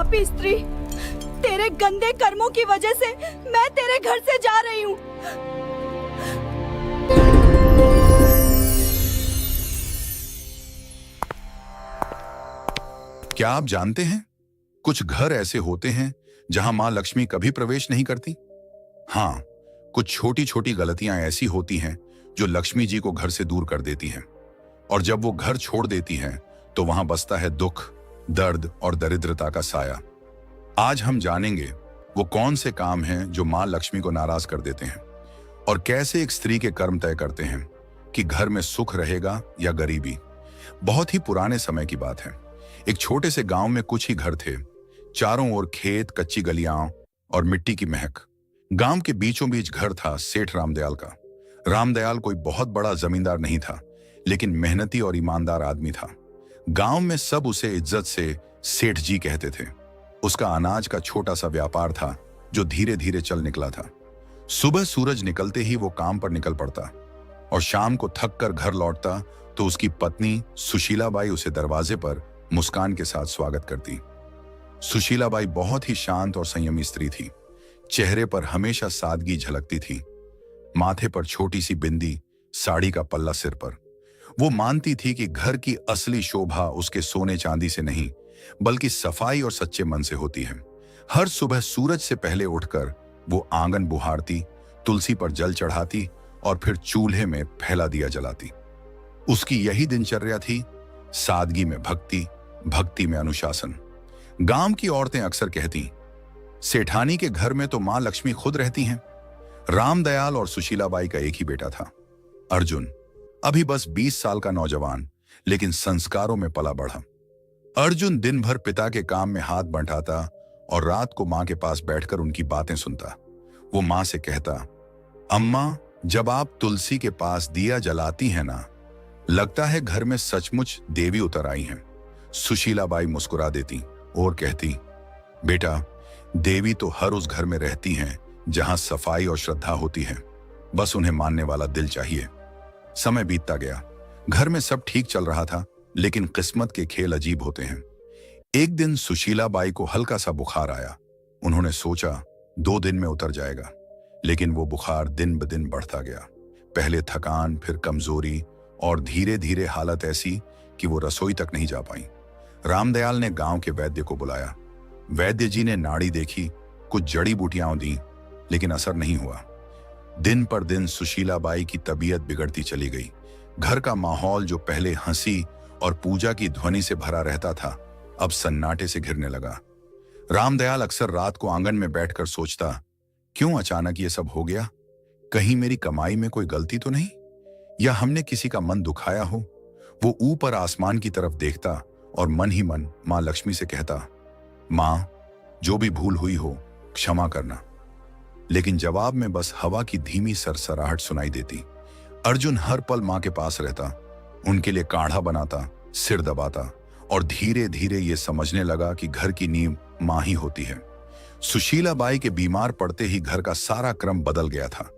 पापी स्त्री, तेरे गंदे कर्मों की वजह से मैं तेरे घर से जा रही हूँ। क्या आप जानते हैं, कुछ घर ऐसे होते हैं जहां मां लक्ष्मी कभी प्रवेश नहीं करती। हाँ, कुछ छोटी छोटी गलतियां ऐसी होती हैं जो लक्ष्मी जी को घर से दूर कर देती हैं, और जब वो घर छोड़ देती हैं तो वहां बसता है दुख, दर्द और दरिद्रता का साया। आज हम जानेंगे वो कौन से काम हैं जो मां लक्ष्मी को नाराज कर देते हैं, और कैसे एक स्त्री के कर्म तय करते हैं कि घर में सुख रहेगा या गरीबी। बहुत ही पुराने समय की बात है। एक छोटे से गांव में कुछ ही घर थे। चारों ओर खेत, कच्ची गलियां और मिट्टी की महक। गांव के बीचों बीच घर था सेठ रामदयाल का। रामदयाल कोई बहुत बड़ा जमींदार नहीं था, लेकिन मेहनती और ईमानदार आदमी था। गांव में सब उसे इज्जत से सेठ जी कहते थे। उसका अनाज का छोटा सा व्यापार था जो धीरे धीरे चल निकला था। सुबह सूरज निकलते ही वो काम पर निकल पड़ता, और शाम को थक कर घर लौटता तो उसकी पत्नी सुशीलाबाई उसे दरवाजे पर मुस्कान के साथ स्वागत करती। सुशीलाबाई बहुत ही शांत और संयमी स्त्री थी। चेहरे पर हमेशा सादगी झलकती थी। माथे पर छोटी सी बिंदी, साड़ी का पल्ला सिर पर। वो मानती थी कि घर की असली शोभा उसके सोने चांदी से नहीं, बल्कि सफाई और सच्चे मन से होती है। हर सुबह सूरज से पहले उठकर वो आंगन बुहारती, तुलसी पर जल चढ़ाती और फिर चूल्हे में फैला दिया जलाती। उसकी यही दिनचर्या थी, सादगी में भक्ति, भक्ति में अनुशासन। गांव की औरतें अक्सर कहती, सेठानी के घर में तो मां लक्ष्मी खुद रहती हैं। रामदयाल और सुशीलाबाई का एक ही बेटा था, अर्जुन। अभी बस 20 साल का नौजवान, लेकिन संस्कारों में पला बढ़ा। अर्जुन दिन भर पिता के काम में हाथ बंटाता और रात को मां के पास बैठकर उनकी बातें सुनता। वो मां से कहता, अम्मा, जब आप तुलसी के पास दिया जलाती हैं ना, लगता है घर में सचमुच देवी उतर आई हैं। सुशीलाबाई मुस्कुरा देती और कहती, बेटा, देवी तो हर उस घर में रहती हैं जहां सफाई और श्रद्धा होती है। बस उन्हें मानने वाला दिल चाहिए। समय बीतता गया। घर में सब ठीक चल रहा था, लेकिन किस्मत के खेल अजीब होते हैं। एक दिन सुशीलाबाई को हल्का सा बुखार आया। उन्होंने सोचा 2 दिन में उतर जाएगा, लेकिन वो बुखार दिन ब दिन बढ़ता गया। पहले थकान, फिर कमजोरी, और धीरे धीरे हालत ऐसी कि वो रसोई तक नहीं जा पाई। रामदयाल ने गांव के वैद्य को बुलाया। वैद्य जी ने नाड़ी देखी, कुछ जड़ी बूटियां दी, लेकिन असर नहीं हुआ। दिन पर दिन सुशीलाबाई की तबीयत बिगड़ती चली गई। घर का माहौल जो पहले हंसी और पूजा की ध्वनि से भरा रहता था, अब सन्नाटे से घिरने लगा। रामदयाल अक्सर रात को आंगन में बैठकर सोचता, क्यों अचानक ये सब हो गया? कहीं मेरी कमाई में कोई गलती तो नहीं, या हमने किसी का मन दुखाया हो? वो ऊपर आसमान की तरफ देखता और मन ही मन मां लक्ष्मी से कहता, मां, जो भी भूल हुई हो क्षमा करना। लेकिन जवाब में बस हवा की धीमी सरसराहट सुनाई देती। अर्जुन हर पल मां के पास रहता, उनके लिए काढ़ा बनाता, सिर दबाता, और धीरे धीरे ये समझने लगा कि घर की नींव मां ही होती है। सुशीलाबाई के बीमार पड़ते ही घर का सारा क्रम बदल गया था।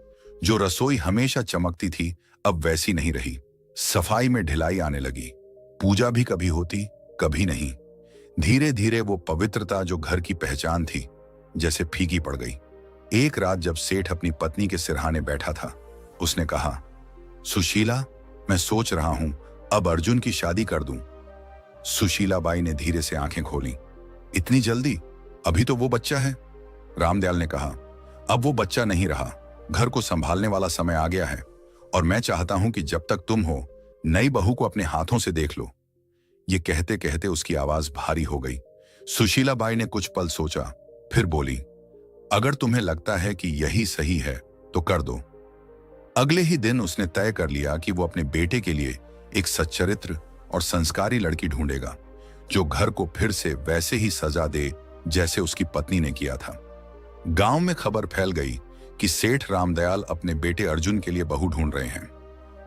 जो रसोई हमेशा चमकती थी, अब वैसी नहीं रही। सफाई में ढिलाई आने लगी। पूजा भी कभी होती, कभी नहीं। धीरे धीरे वो पवित्रता जो घर की पहचान थी, जैसे फीकी पड़ गई। एक रात जब सेठ अपनी पत्नी के सिरहाने बैठा था, उसने कहा, सुशीला, मैं सोच रहा हूं अब अर्जुन की शादी कर दूं। सुशीलाबाई ने धीरे से आंखें खोली। इतनी जल्दी? अभी तो वो बच्चा है। रामदयाल ने कहा, अब वो बच्चा नहीं रहा, घर को संभालने वाला समय आ गया है, और मैं चाहता हूं कि जब तक तुम हो, नई बहू को अपने हाथों से देख लो। ये कहते कहते उसकी आवाज भारी हो गई। सुशीलाबाई ने कुछ पल सोचा, फिर बोली, अगर तुम्हें लगता है कि यही सही है तो कर दो। अगले ही दिन उसने तय कर लिया कि वो अपने बेटे के लिए एक सच्चरित्र और संस्कारी लड़की ढूंढेगा, जो घर को फिर से वैसे ही सजा दे जैसे उसकी पत्नी ने किया था। गांव में खबर फैल गई कि सेठ रामदयाल अपने बेटे अर्जुन के लिए बहू ढूंढ रहे हैं।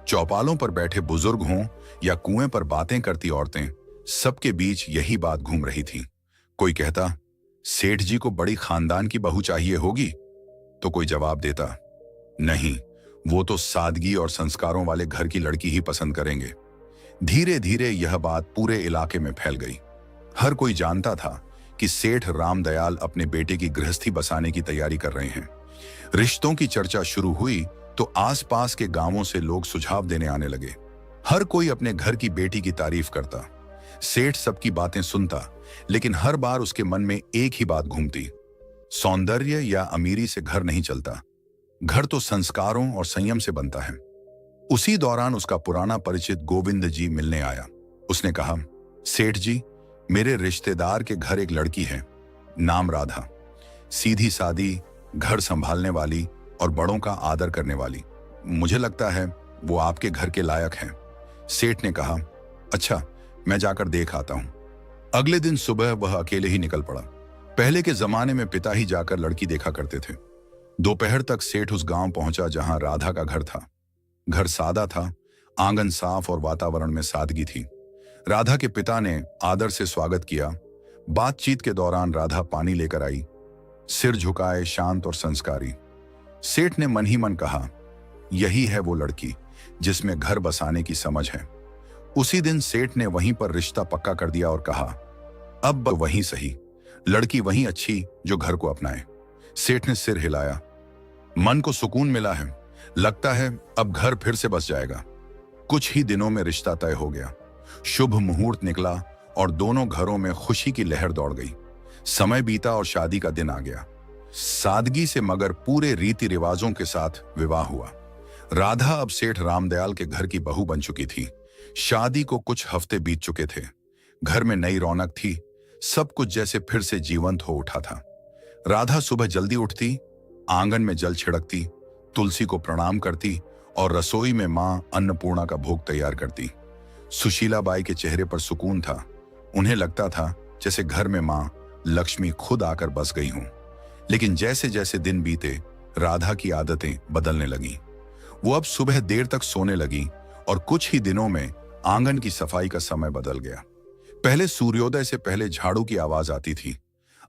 चौपालों पर बैठे बुजुर्ग हों या कुएं पर बातें करती औरतें, सबके बीच यही बात घूम रही थी। कोई कहता, सेठ जी को बड़ी खानदान की बहू चाहिए होगी, तो कोई जवाब देता, नहीं, वो तो सादगी और संस्कारों वाले घर की लड़की ही पसंद करेंगे। धीरे धीरे यह बात पूरे इलाके में फैल गई। हर कोई जानता था कि सेठ रामदयाल अपने बेटे की गृहस्थी बसाने की तैयारी कर रहे हैं। रिश्तों की चर्चा शुरू हुई तो आसपास के गांवों से लोग सुझाव देने आने लगे। हर कोई अपने घर की बेटी की तारीफ करता। सेठ सबकी बातें सुनता, लेकिन हर बार उसके मन में एक ही बात घूमती, सौंदर्य या अमीरी से घर नहीं चलता, घर तो संस्कारों और संयम से बनता है। उसी दौरान उसका पुराना परिचित गोविंद जी मिलने आया। उसने कहा, सेठ जी, मेरे रिश्तेदार के घर एक लड़की है, नाम राधा, सीधी सादी, घर संभालने वाली और बड़ों का आदर करने वाली। मुझे लगता है वो आपके घर के लायक हैं। सेठ ने कहा, अच्छा, मैं जाकर देख आता हूं। अगले दिन सुबह वह अकेले ही निकल पड़ा। पहले के जमाने में पिता ही जाकर लड़की देखा करते थे। दोपहर तक सेठ उस गांव पहुंचा जहां राधा का घर था। घर सादा था, आंगन साफ और वातावरण में सादगी थी। राधा के पिता ने आदर से स्वागत किया। बातचीत के दौरान राधा पानी लेकर आई, सिर झुकाए, शांत और संस्कारी। सेठ ने मन ही मन कहा, यही है वो लड़की जिसमें घर बसाने की समझ है। उसी दिन सेठ ने वहीं पर रिश्ता पक्का कर दिया और कहा, अब वहीं सही, लड़की वहीं अच्छी जो घर को अपनाए। सेठ ने सिर हिलाया। मन को सुकून मिला है, लगता है अब घर फिर से बस जाएगा। कुछ ही दिनों में रिश्ता तय हो गया। शुभ मुहूर्त निकला और दोनों घरों में खुशी की लहर दौड़ गई। समय बीता और शादी का दिन आ गया। सादगी से मगर पूरे रीति रिवाजों के साथ विवाह हुआ। राधा अब सेठ रामदयाल के घर की बहू बन चुकी थी। शादी को कुछ हफ्ते बीत चुके थे। घर में नई रौनक थी, सब कुछ जैसे फिर से जीवंत हो उठा था। राधा सुबह जल्दी उठती, आंगन में जल छिड़कती, तुलसी को प्रणाम करती और रसोई में मां अन्नपूर्णा का भोग तैयार करती। सुशीला बाई के चेहरे पर सुकून था। उन्हें लगता था जैसे घर में मां लक्ष्मी खुद आकर बस गई हूं। लेकिन जैसे जैसे दिन बीते, राधा की आदतें बदलने लगीं। वो अब सुबह देर तक सोने लगी और कुछ ही दिनों में आंगन की सफाई का समय बदल गया। पहले सूर्योदय से पहले झाड़ू की आवाज आती थी,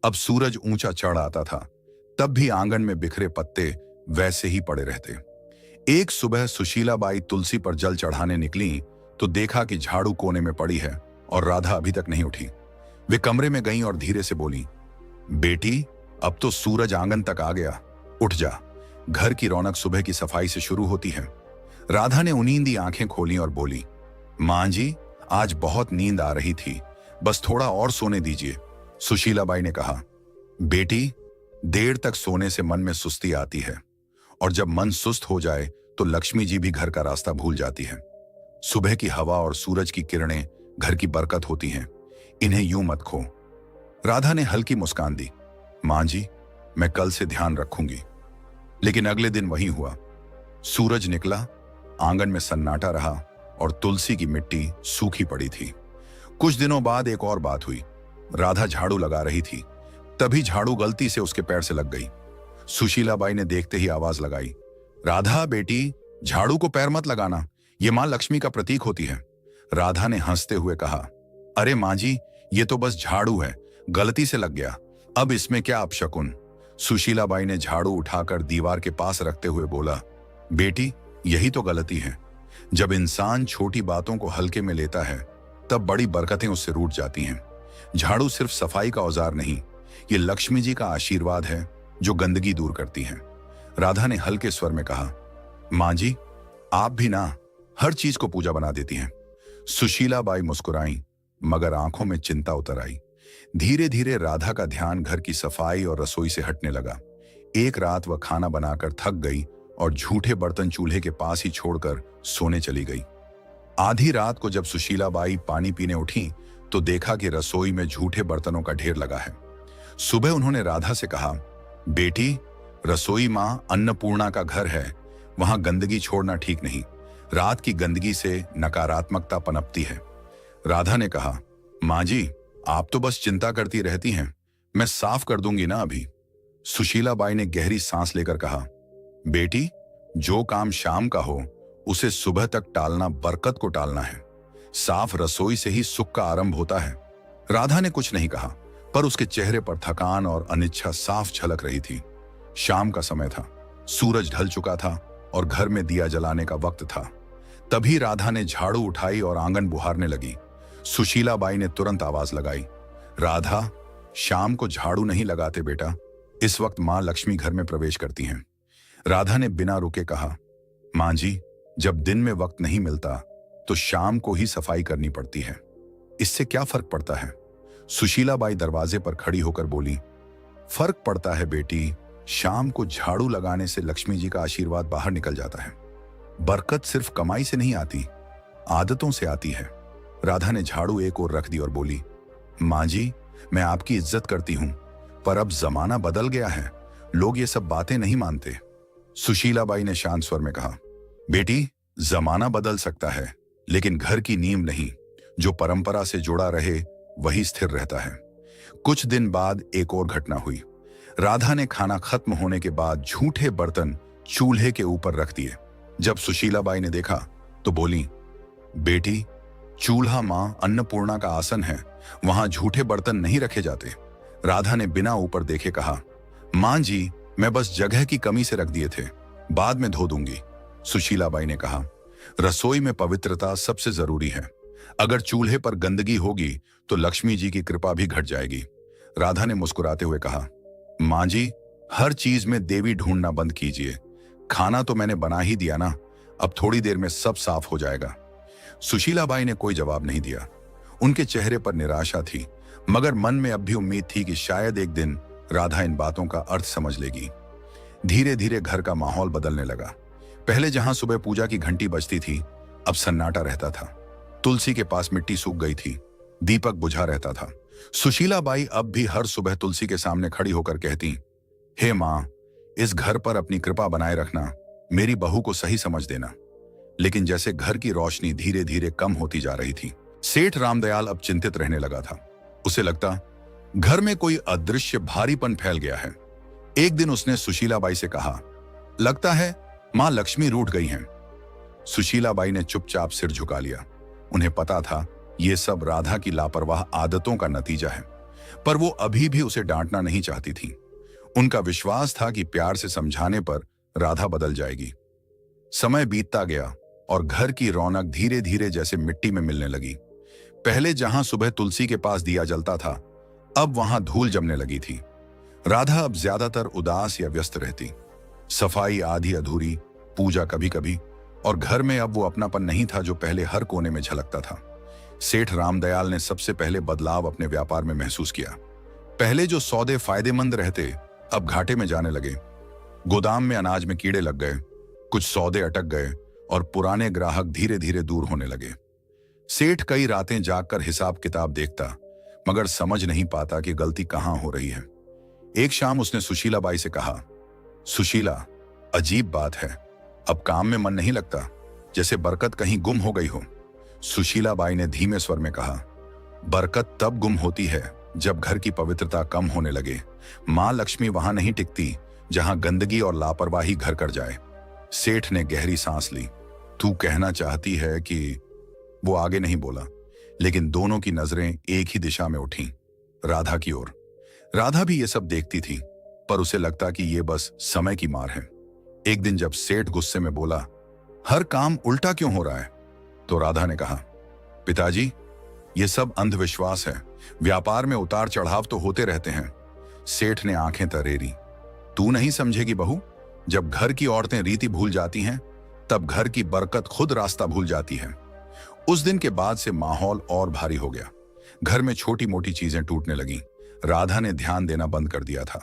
अब सूरज ऊंचा चढ़ आता था, तब भी आंगन में बिखरे पत्ते वैसे ही पड़े रहते। एक सुबह सुशीला बाई तुलसी पर जल चढ़ाने निकली तो देखा कि झाड़ू कोने में पड़ी है और राधा अभी तक नहीं उठी। वे कमरे में गईं और धीरे से बोली, बेटी, अब तो सूरज आंगन तक आ गया, उठ जा, घर की रौनक सुबह की सफाई से शुरू होती है। राधा ने उनींदी आंखें खोली और बोली, मां जी, आज बहुत नींद आ रही थी, बस थोड़ा और सोने दीजिए। सुशीला बाई ने कहा, बेटी, देर तक सोने से मन में सुस्ती आती है और जब मन सुस्त हो जाए तो लक्ष्मी जी भी घर का रास्ता भूल जाती है। सुबह की हवा और सूरज की किरणें घर की बरकत होती हैं, इन्हें यूं मत खो। राधा ने हल्की मुस्कान दी, मां जी, मैं कल से ध्यान रखूंगी। लेकिन अगले दिन वही हुआ। सूरज निकला, आंगन में सन्नाटा रहा और तुलसी की मिट्टी सूखी पड़ी थी। कुछ दिनों बाद एक और बात हुई। राधा झाड़ू लगा रही थी, तभी झाड़ू गलती से उसके पैर से लग गई। सुशीला बाई ने देखते ही आवाज लगाई, राधा बेटी, झाड़ू को पैर मत लगाना, ये मां लक्ष्मी का प्रतीक होती है। राधा ने हंसते हुए कहा, अरे मां जी, ये तो बस झाड़ू है, गलती से लग गया, अब इसमें क्या अपशकुन। सुशीला बाई ने झाड़ू उठाकर दीवार के पास रखते हुए बोला, बेटी, यही तो गलती है। जब इंसान छोटी बातों को हल्के में लेता है तब बड़ी बरकतें उससे रूठ जाती हैं। झाड़ू सिर्फ सफाई का औजार नहीं, ये लक्ष्मी जी का आशीर्वाद है जो गंदगी दूर करती है। राधा ने हल्के स्वर में कहा, मां जी, आप भी ना हर चीज को पूजा बना देती हैं। सुशीला बाई मुस्कुराई, मगर आंखों में चिंता उतर आई। धीरे धीरे राधा का ध्यान घर की सफाई और रसोई से हटने लगा। एक रात वह खाना बनाकर थक गई और झूठे बर्तन चूल्हे के पास ही छोड़कर सोने चली गई। आधी रात को जब सुशीला बाई पानी पीने उठी तो देखा कि रसोई में झूठे बर्तनों का ढेर लगा है। सुबह उन्होंने राधा से कहा, बेटी, रसोई मां अन्नपूर्णा का घर है, वहां गंदगी छोड़ना ठीक नहीं, रात की गंदगी से नकारात्मकता पनपती है। राधा ने कहा, मां जी, आप तो बस चिंता करती रहती हैं, मैं साफ कर दूंगी ना अभी। सुशीला बाई ने गहरी सांस लेकर कहा, बेटी, जो काम शाम का हो उसे सुबह तक टालना बरकत को टालना है। साफ रसोई से ही सुख का आरंभ होता है। राधा ने कुछ नहीं कहा, पर उसके चेहरे पर थकान और अनिच्छा साफ झलक रही थी। शाम का समय था, सूरज ढल चुका था और घर में दिया जलाने का वक्त था। तभी राधा ने झाड़ू उठाई और आंगन बुहारने लगी। सुशीला बाई ने तुरंत आवाज लगाई, राधा, शाम को झाड़ू नहीं लगाते बेटा। इस वक्त मां लक्ष्मी घर में प्रवेश करती हैं। राधा ने बिना रुके कहा, मां जी, जब दिन में वक्त नहीं मिलता तो शाम को ही सफाई करनी पड़ती है, इससे क्या फर्क पड़ता है? सुशीला बाई दरवाजे पर खड़ी होकर बोली, फर्क पड़ता है बेटी। शाम को झाड़ू लगाने से लक्ष्मी जी का आशीर्वाद बाहर निकल जाता है। बरकत सिर्फ कमाई से नहीं आती, आदतों से आती है। राधा ने झाड़ू एक ओर रख दी और बोली, मां जी, मैं आपकी इज्जत करती हूं, पर अब जमाना बदल गया है, लोग ये सब बातें नहीं मानते। सुशीला बाई ने शांत स्वर में कहा, बेटी, जमाना बदल सकता है, लेकिन घर की नींव नहीं। जो परंपरा से जुड़ा रहे वही स्थिर रहता है। कुछ दिन बाद एक और घटना हुई। राधा ने खाना खत्म होने के बाद झूठे बर्तन चूल्हे के ऊपर रख दिए। जब सुशीला बाई ने देखा तो बोली, बेटी, चूल्हा मां अन्नपूर्णा का आसन है, वहां झूठे बर्तन नहीं रखे जाते। राधा ने बिना ऊपर देखे कहा, मां जी, मैं बस जगह की कमी से रख दिए थे, बाद में धो दूंगी। सुशीला बाई ने कहा, रसोई में पवित्रता सबसे जरूरी है। अगर चूल्हे पर गंदगी होगी तो लक्ष्मी जी की कृपा भी घट जाएगी। राधा ने मुस्कुराते हुए कहा, मां जी, हर चीज में देवी ढूंढना बंद कीजिए। खाना तो मैंने बना ही दिया ना, अब थोड़ी देर में सब साफ हो जाएगा। सुशीला बाई ने कोई जवाब नहीं दिया। उनके चेहरे पर निराशा थी, मगर मन में अब भी उम्मीद थी कि शायद एक दिन राधा इन बातों का अर्थ समझ लेगी। धीरे धीरे घर का माहौल बदलने लगा। पहले जहां सुबह पूजा की घंटी बजती थी, अब सन्नाटा रहता था। तुलसी के पास मिट्टी सूख गई थी, दीपक बुझा रहता था। सुशीला बाई अब भी हर सुबह तुलसी के सामने खड़ी होकर कहती, हे मां, इस घर पर अपनी कृपा बनाए रखना, मेरी बहू को सही समझ देना। लेकिन जैसे घर की रोशनी धीरे धीरे कम होती जा रही थी, सेठ रामदयाल अब चिंतित रहने लगा था। उसे लगता घर में कोई अदृश्य भारीपन फैल गया है। एक दिन उसने सुशीला बाई से कहा, लगता है मां लक्ष्मी रूठ गई हैं। सुशीला बाई ने चुपचाप सिर झुका लिया। उन्हें पता था ये सब राधा की लापरवाह आदतों का नतीजा है, पर वो अभी भी उसे डांटना नहीं चाहती थी। उनका विश्वास था कि प्यार से समझाने पर राधा बदल जाएगी। समय बीतता गया और घर की रौनक धीरे धीरे जैसे मिट्टी में मिलने लगी। पहले जहां सुबह तुलसी के पास दिया जलता था, अब वहां धूल जमने लगी थी। राधा अब ज्यादातर उदास या व्यस्त रहती। सफाई आधी अधूरी, पूजा कभी कभी, और घर में अब वो अपनापन नहीं था जो पहले हर कोने में झलकता था। सेठ रामदयाल ने सबसे पहले बदलाव अपने व्यापार में महसूस किया। पहले जो सौदे फायदेमंद रहते, अब घाटे में जाने लगे। गोदाम में अनाज में कीड़े लग गए, कुछ सौदे अटक गए और पुराने ग्राहक धीरे धीरे दूर होने लगे। सेठ कई रातें जागकर हिसाब किताब देखता, मगर समझ नहीं पाता कि गलती कहां हो रही है। एक शाम उसने सुशीला बाई से कहा, सुशीला, अजीब बात है, अब काम में मन नहीं लगता, जैसे बरकत कहीं गुम हो गई हो। सुशीला बाई ने धीमे स्वर में कहा, बरकत तब गुम होती है जब घर की पवित्रता कम होने लगे। मां लक्ष्मी वहां नहीं टिकती जहां गंदगी और लापरवाही घर कर जाए। सेठ ने गहरी सांस ली। तू कहना चाहती है कि? वो आगे नहीं बोला, लेकिन दोनों की नजरें एक ही दिशा में उठीं, राधा की ओर। राधा भी ये सब देखती थी, पर उसे लगता कि ये बस समय की मार है। एक दिन जब सेठ गुस्से में बोला, हर काम उल्टा क्यों हो रहा है, तो राधा ने कहा, पिताजी, ये सब अंधविश्वास है। व्यापार में उतार चढ़ाव तो होते रहते हैं। सेठ ने आंखें तरेरी। तू नहीं समझेगी बहू, जब घर की औरतें रीति भूल जाती हैं, तब घर की बरकत खुद रास्ता भूल जाती है। उस दिन के बाद से माहौल और भारी हो गया। घर में छोटी मोटी चीजें टूटने लगीं। राधा ने ध्यान देना बंद कर दिया था।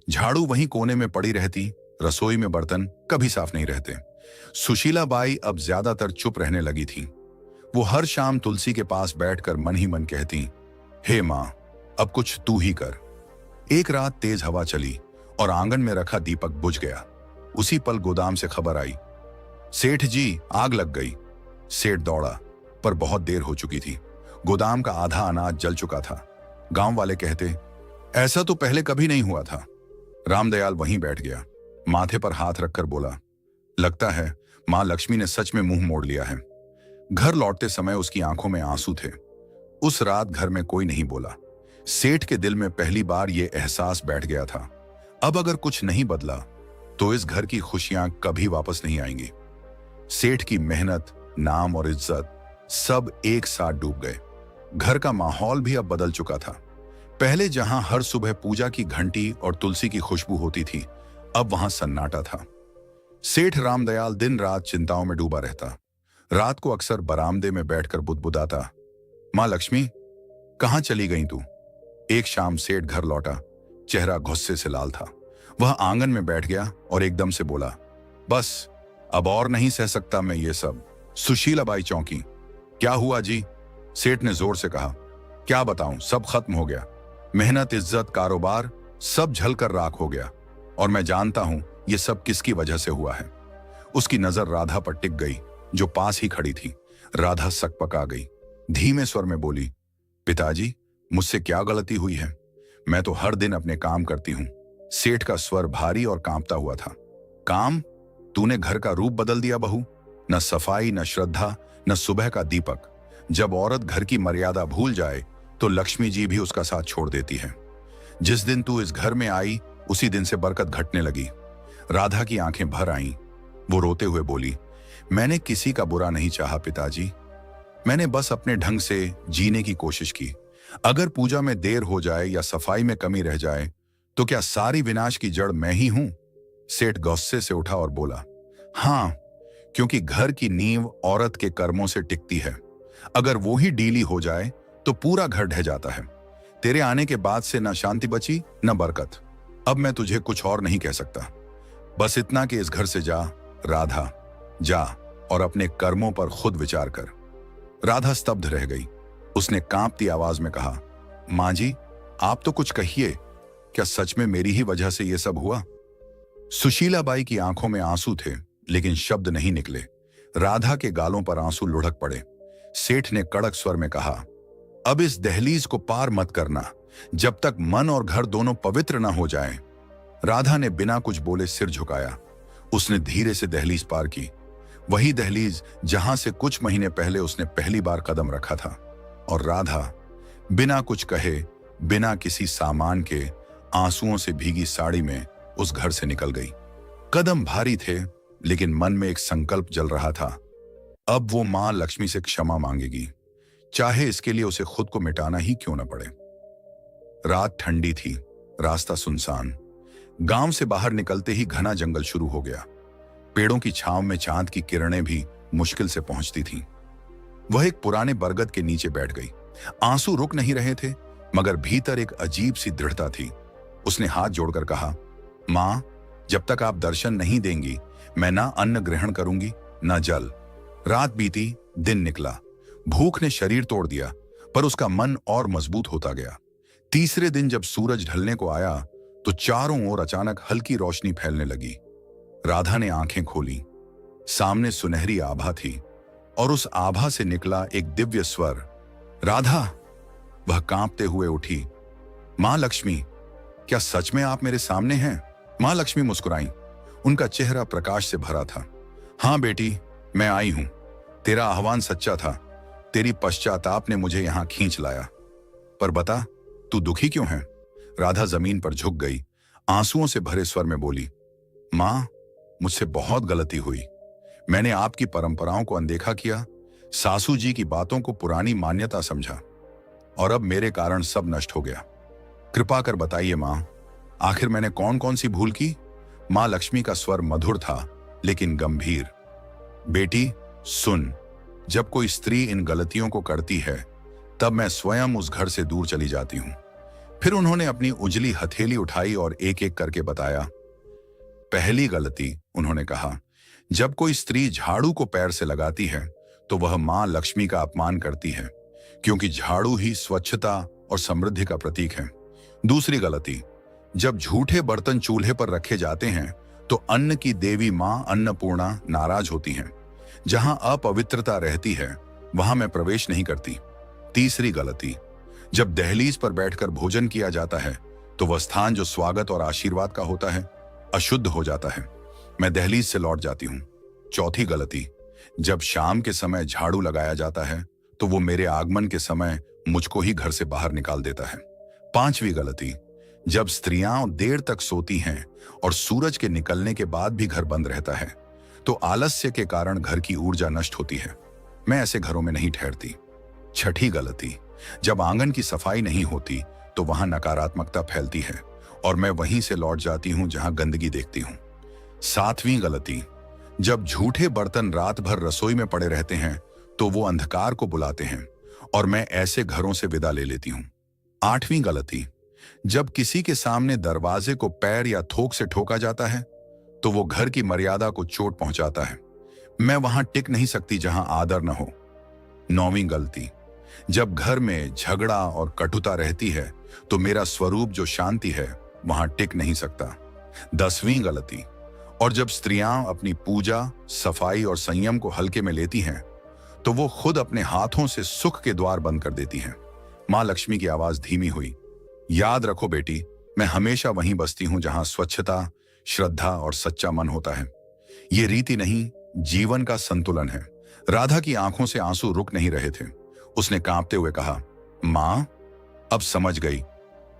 झाड़ू वहीं कोने में पड़ी रहती, रसोई में बर्तन कभी साफ नहीं रहते। सुशीला बाई अब ज्यादातर चुप रहने लगी थी। वो हर शाम तुलसी के पास बैठकर मन ही मन कहती, हे मां, अब कुछ तू ही कर। एक रात तेज हवा चली और आंगन में रखा दीपक बुझ गया। उसी पल गोदाम से खबर आई, सेठ जी, आग लग गई। सेठ दौड़ा, पर बहुत देर हो चुकी थी। गोदाम का आधा अनाज जल चुका था। गांव वाले कहते, ऐसा तो पहले कभी नहीं हुआ था। रामदयाल वहीं बैठ गया, माथे पर हाथ रखकर बोला, लगता है मां लक्ष्मी ने सच में मुंह मोड़ लिया है। घर लौटते समय उसकी आंखों में आंसू थे। उस रात घर में कोई नहीं बोला। सेठ के दिल में पहली बार यह एहसास बैठ गया था, अब अगर कुछ नहीं बदला तो इस घर की खुशियां कभी वापस नहीं आएंगी। सेठ की मेहनत, नाम और इज्जत सब एक साथ डूब गए। घर का माहौल भी अब बदल चुका था। पहले जहां हर सुबह पूजा की घंटी और तुलसी की खुशबू होती थी, अब वहां सन्नाटा था। सेठ रामदयाल दिन रात चिंताओं में डूबा रहता। रात को अक्सर बरामदे में बैठकर बुदबुदाता, मां लक्ष्मी, कहां चली गई तू? एक शाम सेठ घर लौटा। चेहरा गुस्से से लाल था। वह आंगन में बैठ गया और एकदम से बोला, बस अब और नहीं सह सकता मैं ये सब। सुशीलाबाई चौंकी। क्या हुआ जी? सेठ ने जोर से कहा। क्या बताऊं, सब खत्म हो गया। मेहनत, इज्जत, कारोबार सब झलकर राख हो गया। और मैं जानता हूं ये सब किसकी वजह से हुआ है। उसकी नजर राधा पर टिक गई, जो पास ही खड़ी थी। राधा सकपका गई। धीमे स्वर में बोली, पिताजी, मुझसे क्या गलती हुई है? मैं तो हर दिन अपने काम करती हूं। सेठ का स्वर भारी और कांपता हुआ था। काम? तूने घर का रूप बदल दिया बहू। न सफाई, न श्रद्धा, न सुबह का दीपक। जब औरत घर की मर्यादा भूल जाए तो लक्ष्मी जी भी उसका साथ छोड़ देती है। जिस दिन तू इस घर में आई, उसी दिन से बरकत घटने लगी। राधा की आंखें भर आईं। वो रोते हुए बोली, मैंने किसी का बुरा नहीं चाहा पिताजी। मैंने बस अपने ढंग से जीने की कोशिश की। अगर पूजा में देर हो जाए या सफाई में कमी रह जाए तो क्या सारी विनाश की जड़ मैं ही हूं? सेठ गुस्से से उठा और बोला, हां, क्योंकि घर की नींव औरत के कर्मों से टिकती है। अगर वो ही ढीली हो जाए तो पूरा घर ढह जाता है। तेरे आने के बाद से न शांति बची न बरकत। अब मैं तुझे कुछ और नहीं कह सकता। बस इतना कि इस घर से जा, राधा, जा और अपने कर्मों पर खुद विचार कर। राधा स्तब्ध रह गई। उसने कांपती आवाज में कहा, मां जी, आप तो कुछ कहिए। क्या सच में मेरी ही वजह से यह सब हुआ? सुशीलाबाई की आंखों में आंसू थे, लेकिन शब्द नहीं निकले। राधा के गालों पर आंसू लुढ़क पड़े। सेठ ने कड़क स्वर में कहा, अब इस दहलीज को पार मत करना जब तक मन और घर दोनों पवित्र ना हो जाएं। राधा ने बिना कुछ बोले सिर झुकाया। उसने धीरे से दहलीज पार की। वही दहलीज जहां से कुछ महीने पहले उसने पहली बार कदम रखा था। और राधा बिना कुछ कहे, बिना किसी सामान के, आंसुओं से भीगी साड़ी में उस घर से निकल गई। कदम भारी थे, लेकिन मन में एक संकल्प जल रहा था। अब वो मां लक्ष्मी से क्षमा मांगेगी, चाहे इसके लिए उसे खुद को मिटाना ही क्यों न पड़े। रात ठंडी थी, रास्ता सुनसान। गांव से बाहर निकलते ही घना जंगल शुरू हो गया। पेड़ों की छांव में चांद की किरणें भी मुश्किल से पहुंचती थीं। वह एक पुराने बरगद के नीचे बैठ गई। आंसू रुक नहीं रहे थे, मगर भीतर एक अजीब सी दृढ़ता थी। उसने हाथ जोड़कर कहा, मां, जब तक आप दर्शन नहीं देंगी, मैं ना अन्न ग्रहण करूंगी ना जल। रात बीती, दिन निकला। भूख ने शरीर तोड़ दिया, पर उसका मन और मजबूत होता गया। तीसरे दिन जब सूरज ढलने को आया तो चारों ओर अचानक हल्की रोशनी फैलने लगी। राधा ने आंखें खोली। सामने सुनहरी आभा थी और उस आभा से निकला एक दिव्य स्वर, राधा। वह कांपते हुए उठी। मां लक्ष्मी, क्या सच में आप मेरे सामने हैं? मां लक्ष्मी मुस्कुराई। उनका चेहरा प्रकाश से भरा था। हां बेटी, मैं आई हूं। तेरा आह्वान सच्चा था। तेरी पश्चाताप ने मुझे यहां खींच लाया। पर बता, तू दुखी क्यों है? राधा जमीन पर झुक गई। आंसुओं से भरे स्वर में बोली, मां, मुझसे बहुत गलती हुई। मैंने आपकी परंपराओं को अनदेखा किया, सासू जी की बातों को पुरानी मान्यता समझा, और अब मेरे कारण सब नष्ट हो गया। कृपा कर बताइए मां, आखिर मैंने कौन कौन सी भूल की? मां लक्ष्मी का स्वर मधुर था लेकिन गंभीर। बेटी सुन, जब कोई स्त्री इन गलतियों को करती है, तब मैं स्वयं उस घर से दूर चली जाती हूं। फिर उन्होंने अपनी उजली हथेली उठाई और एक एक करके बताया। पहली गलती, उन्होंने कहा, जब कोई स्त्री झाड़ू को पैर से लगाती है तो वह मां लक्ष्मी का अपमान करती है, क्योंकि झाड़ू ही स्वच्छता और समृद्धि का प्रतीक है। दूसरी गलती, जब झूठे बर्तन चूल्हे पर रखे जाते हैं तो अन्न की देवी मां अन्नपूर्णा नाराज होती हैं। जहां अपवित्रता रहती है वहां मैं प्रवेश नहीं करती। तीसरी गलती, जब दहलीज पर बैठकर भोजन किया जाता है तो वह स्थान जो स्वागत और आशीर्वाद का होता है अशुद्ध हो जाता है। मैं दहलीज से लौट जाती हूँ। चौथी गलती, जब शाम के समय झाड़ू लगाया जाता है तो वो मेरे आगमन के समय मुझको ही घर से बाहर निकाल देता है। पांचवी गलती, जब स्त्रियां देर तक सोती हैं और सूरज के निकलने के बाद भी घर बंद रहता है तो आलस्य के कारण घर की ऊर्जा नष्ट होती है। मैं ऐसे घरों में नहीं ठहरती। छठी गलती, जब आंगन की सफाई नहीं होती तो वहां नकारात्मकता फैलती है और मैं वहीं से लौट जाती हूं जहां गंदगी देखती हूं। 7वीं गलती, जब झूठे बर्तन रात भर रसोई में पड़े रहते हैं तो वो अंधकार को बुलाते हैं और मैं ऐसे घरों से विदा ले लेती हूं। 8वीं गलती, जब किसी के सामने दरवाजे को पैर या थोक से ठोका जाता है तो वो घर की मर्यादा को चोट पहुंचाता है। मैं वहां टिक नहीं सकती जहां आदर न हो। 9वीं गलती, जब घर में झगड़ा और कटुता रहती है तो मेरा स्वरूप जो शांति है वहां टिक नहीं सकता। 10वीं गलती, और जब स्त्रियां अपनी पूजा, सफाई और संयम को हल्के में लेती हैं तो वो खुद अपने हाथों से सुख के द्वार बंद कर देती हैं। मां लक्ष्मी की आवाज धीमी हुई, याद रखो बेटी, मैं हमेशा वहीं बसती हूं जहां स्वच्छता, श्रद्धा और सच्चा मन होता है। ये रीति नहीं, जीवन का संतुलन है। राधा की आंखों से आंसू रुक नहीं रहे थे। उसने कांपते हुए कहा, मां, अब समझ गई,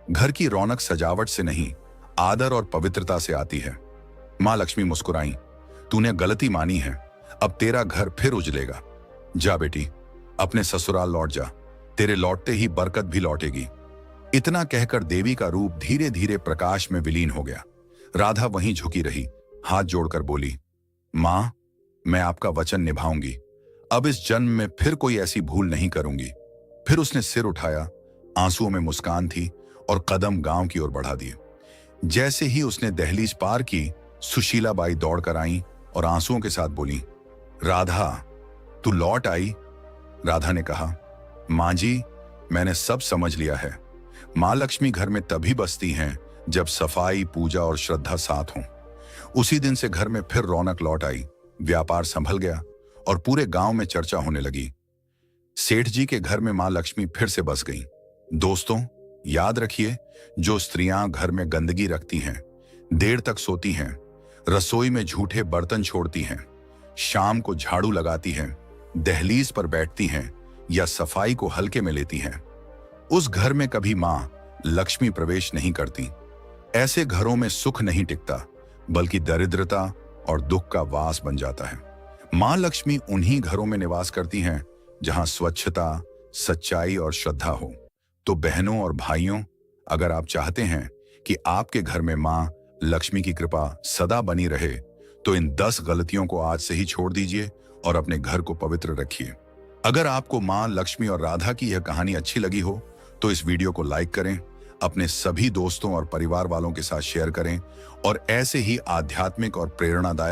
घर की रौनक सजावट से नहीं, आदर और पवित्रता से आती है। मां लक्ष्मी मुस्कुराई, तूने गलती मानी है, अब तेरा घर फिर उजलेगा। जा बेटी, अपने ससुराल लौट जा, तेरे लौटते ही बरकत भी लौटेगी। इतना कहकर देवी का रूप धीरे धीरे प्रकाश में विलीन हो गया। राधा वहीं झुकी रही, हाथ जोड़कर बोली, मां, मैं आपका वचन निभाऊंगी, अब इस जन्म में फिर कोई ऐसी भूल नहीं करूंगी। फिर उसने सिर उठाया, आंसुओं में मुस्कान थी और कदम गांव की ओर बढ़ा दिए। जैसे ही उसने दहलीज पार की, सुशीला बाई दौड़कर आई और आंसुओं के साथ बोली, राधा, तू लौट आई। राधा ने कहा, मां जी, मैंने सब समझ लिया है। मां लक्ष्मी घर में तभी बसती हैं जब सफाई, पूजा और श्रद्धा साथ हों। उसी दिन से घर में फिर रौनक लौट आई, व्यापार संभल गया और पूरे गांव में चर्चा होने लगी। सेठ जी के घर में मां लक्ष्मी फिर से बस गई। दोस्तों, याद रखिए, जो स्त्रियां घर में गंदगी रखती हैं, देर तक सोती हैं, रसोई में झूठे बर्तन छोड़ती हैं, शाम को झाड़ू लगाती हैं, दहलीज पर बैठती हैं या सफाई को हल्के में लेती हैं, उस घर में कभी मां लक्ष्मी प्रवेश नहीं करती। ऐसे घरों में सुख नहीं टिकता, बल्कि दरिद्रता और दुख का वास बन जाता है। मां लक्ष्मी उन्हीं घरों में निवास करती हैं जहां स्वच्छता, सच्चाई और श्रद्धा हो। तो बहनों और भाइयों, अगर आप चाहते हैं कि आपके घर में मां लक्ष्मी की कृपा सदा बनी रहे, तो इन 10 गलतियों को आज से ही छोड़ दीजिए और अपने घर को पवित्र रखिए। अगर आपको मां लक्ष्मी और राधा की यह कहानी अच्छी लगी हो तो इस वीडियो को लाइक करें, अपने सभी दोस्तों और परिवार वालों के साथ शेयर करें और ऐसे ही आध्यात्मिक और प्रेरणादायक